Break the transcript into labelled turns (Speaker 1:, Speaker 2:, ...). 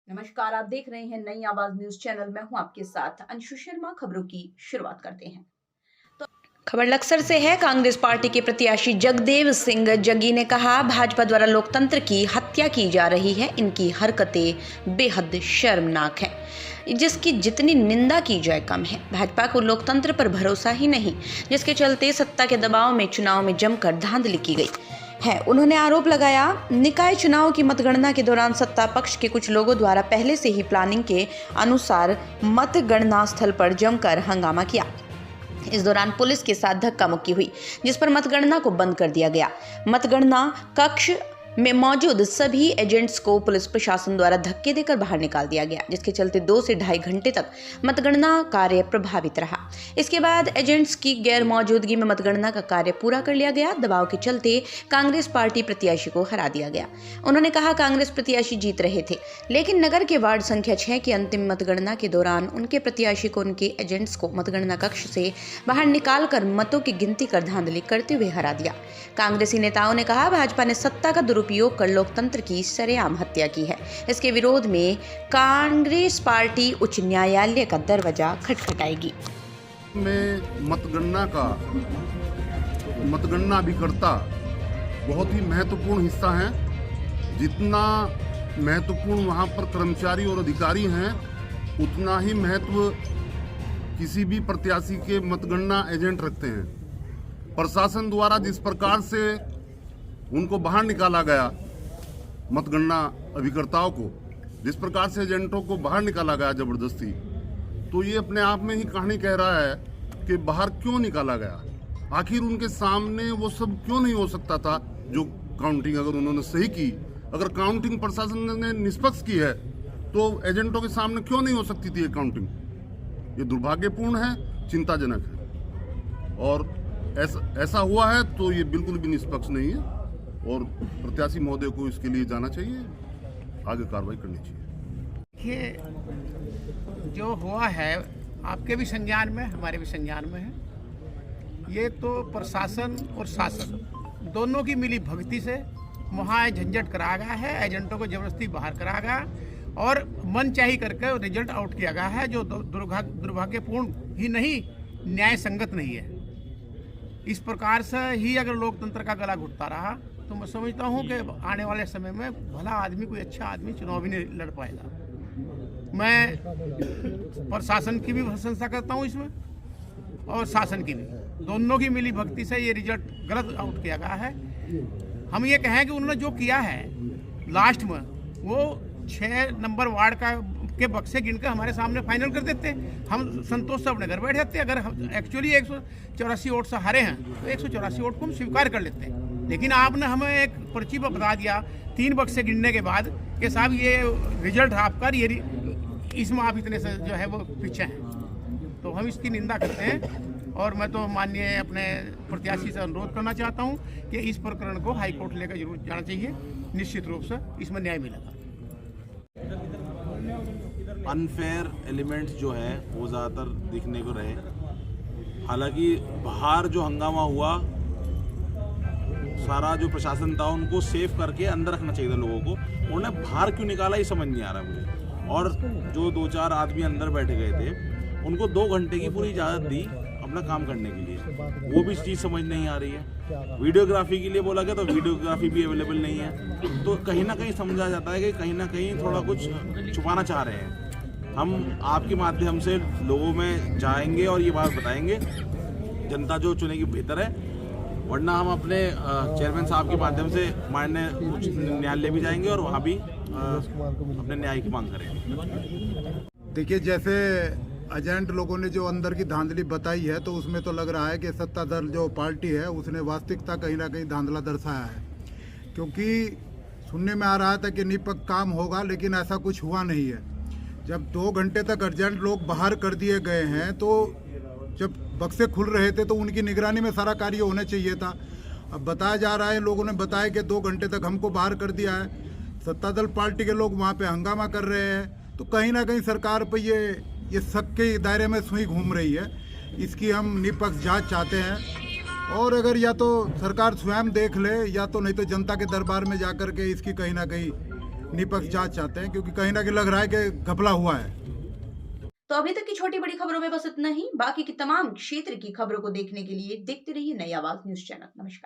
Speaker 1: नमस्कार, आप देख रहे हैं नई आवाज न्यूज चैनल। मैं हूं आपके साथ अंशु शर्मा। खबरों की शुरुआत करते हैं। खबर लक्सर से है। कांग्रेस पार्टी के प्रत्याशी जगदेव सिंह जग्गी ने कहा, भाजपा द्वारा लोकतंत्र की हत्या की जा रही है। इनकी हरकतें बेहद शर्मनाक हैं, जिसकी जितनी निंदा की जाए कम है। भाजपा को लोकतंत्र पर भरोसा ही नहीं, जिसके चलते सत्ता के दबाव में चुनाव में जमकर धांधली की गई है। उन्होंने आरोप लगाया, निकाय चुनाव की मतगणना के दौरान सत्ता पक्ष के कुछ लोगों द्वारा पहले से ही प्लानिंग के अनुसार मतगणना स्थल पर जमकर हंगामा किया। इस दौरान पुलिस के साथ धक्का मुक्की हुई, जिस पर मतगणना को बंद कर दिया गया। मतगणना कक्ष में मौजूद सभी एजेंट्स को पुलिस प्रशासन द्वारा धक्के देकर बाहर निकाल दिया गया, जिसके चलते 2 से ढाई घंटे तक मतगणना कार्य प्रभावित रहा। इसके बाद एजेंट्स की गैर मौजूदगी में मतगणना का कार्य पूरा कर लिया गया। दबाव के चलते कांग्रेस पार्टी प्रत्याशी को हरा दिया गया। उन्होंने कहा, कांग्रेस प्रत्याशी जीत रहे थे, लेकिन नगर के वार्ड संख्या 6 की अंतिम मतगणना के दौरान उनके प्रत्याशी को उनके एजेंट्स को मतगणना कक्ष से बाहर निकालकर मतों की गिनती कर धांधली करते हुए हरा दिया। कांग्रेसी नेताओं ने कहा, भाजपा ने सत्ता का दुरुपयोग कर लोकतंत्र की सरेआम हत्या की है। इसके विरोध में कांग्रेस पार्टी उच्च न्यायालय का दरवाजा खटखटाएगी।
Speaker 2: में मतगणना अभिकर्ता बहुत ही महत्वपूर्ण हिस्सा है। जितना महत्वपूर्ण वहाँ पर कर्मचारी और अधिकारी हैं, उतना ही महत्व किसी भी प्रत्याशी के मतगणना एजेंट रखते हैं। प्रशासन द्वारा जिस प्रकार से उनको बाहर निकाला गया, मतगणना अभिकर्ताओं को जिस प्रकार से एजेंटों को बाहर निकाला गया जबरदस्ती, तो ये अपने आप में ही कहानी कह रहा है कि बाहर क्यों निकाला गया। आखिर उनके सामने वो सब क्यों नहीं हो सकता था। जो काउंटिंग अगर उन्होंने सही की, अगर काउंटिंग प्रशासन ने निष्पक्ष की है, तो एजेंटों के सामने क्यों नहीं हो सकती थी ये काउंटिंग। ये दुर्भाग्यपूर्ण है, चिंताजनक है, और ऐसा हुआ है तो ये बिल्कुल भी निष्पक्ष नहीं है, और प्रत्याशी महोदय को इसके लिए जाना चाहिए, आगे कार्रवाई करनी चाहिए।
Speaker 3: देखिए, जो हुआ है आपके भी संज्ञान में, हमारे भी संज्ञान में है। ये तो प्रशासन और शासन दोनों की मिली भगती से वहाँ झंझट कराया गया है। एजेंटों को जबरदस्ती बाहर कराया गया और मनचाही करके रिजल्ट आउट किया गया है, जो दुर्भाग्यपूर्ण ही नहीं, न्याय संगत नहीं है। इस प्रकार से ही अगर लोकतंत्र का गला घुटता रहा तो मैं समझता हूँ कि आने वाले समय में भला आदमी, कोई अच्छा आदमी चुनाव भी नहीं लड़ पाएगा। मैं प्रशासन की भी प्रशंसा करता हूँ इसमें, और शासन की भी, दोनों की मिली भक्ति से ये रिजल्ट गलत आउट किया गया है। हम ये कहें कि उन्होंने जो किया है लास्ट में, वो 6 नंबर वार्ड के बक्से गिनकर हमारे सामने फाइनल कर देते, हम संतोष से अपने घर बैठ जाते। अगर हम एक्चुअली 184 वोट से हारे हैं तो 184 वोट को हम स्वीकार कर लेते हैं। लेकिन आपने हमें एक पर्ची पर बता दिया 3 बक्से गिनने के बाद कि साहब ये रिजल्ट आपका, ये इसमें आप इतने से जो है वो पीछे हैं। तो हम इसकी निंदा करते हैं, और मैं तो माननीय अपने प्रत्याशी से अनुरोध करना चाहता हूँ कि इस प्रकरण को हाई कोर्ट लेकर जरूर जाना चाहिए। निश्चित रूप से इसमें न्याय मिलेगा।
Speaker 4: अनफेयर एलिमेंट्स जो है वो ज़्यादातर दिखने को रहे। हालांकि बाहर जो हंगामा हुआ, सारा जो प्रशासन था उनको सेफ करके अंदर रखना चाहिए था लोगों को। उन्होंने बाहर क्यों निकाला ये समझ नहीं आ रहा मुझे। और जो 2-4 आदमी अंदर बैठे गए थे, उनको 2 घंटे की पूरी इजाज़त दी अपना काम करने के लिए, वो भी चीज़ समझ नहीं आ रही है। वीडियोग्राफी के लिए बोला गया तो वीडियोग्राफी भी अवेलेबल नहीं है। तो कहीं ना कहीं समझा जाता है कि कहीं ना कहीं थोड़ा कुछ छुपाना चाह रहे हैं। हम आपके माध्यम से लोगों में जाएंगे और ये बात बताएंगे, जनता जो चुनेगी बेहतर है। वरना हम अपने चेयरमैन साहब के माध्यम से माननीय उच्च न्यायालय भी जाएंगे और वहाँ भी अपने न्याय की मांग करेंगे।
Speaker 5: देखिए, जैसे एजेंट लोगों ने जो अंदर की धांधली बताई है, तो उसमें तो लग रहा है कि सत्ताधार जो पार्टी है उसने वास्तविकता कहीं ना कहीं धांधला दर्शाया है। क्योंकि सुनने में आ रहा था कि निष्पक्ष काम होगा, लेकिन ऐसा कुछ हुआ नहीं है। जब 2 घंटे तक एजेंट लोग बाहर कर दिए गए हैं, तो जब बक्से खुल रहे थे तो उनकी निगरानी में सारा कार्य होना चाहिए था। अब बताया जा रहा है, लोगों ने बताया कि 2 घंटे तक हमको बाहर कर दिया है। सत्तादल पार्टी के लोग वहाँ पे हंगामा कर रहे हैं, तो कहीं ना कहीं सरकार पे ये शक के दायरे में सुई घूम रही है। इसकी हम निष्पक्ष जांच चाहते हैं, और अगर या तो सरकार स्वयं देख ले, या तो नहीं तो जनता के दरबार में जाकर के इसकी कहीं ना कहीं निष्पक्ष जांच चाहते हैं, क्योंकि कहीं ना कहीं लग रहा है कि घपला हुआ है।
Speaker 1: तो अभी तक की छोटी बड़ी खबरों में बस इतना ही। बाकी की तमाम क्षेत्र की खबरों को देखने के लिए देखते रहिए नई आवाज न्यूज चैनल। नमस्कार।